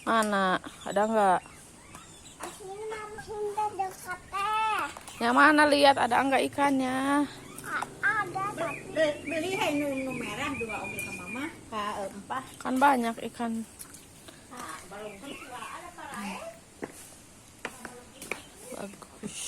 Mana? Ada nggak? Sini mama sudah dekat teh. Yang mana, lihat ada nggak ikannya? Ada tapi Beli nu merah dua oke ke mama. Empah. Kan banyak ikan. Balung ada para Bagus.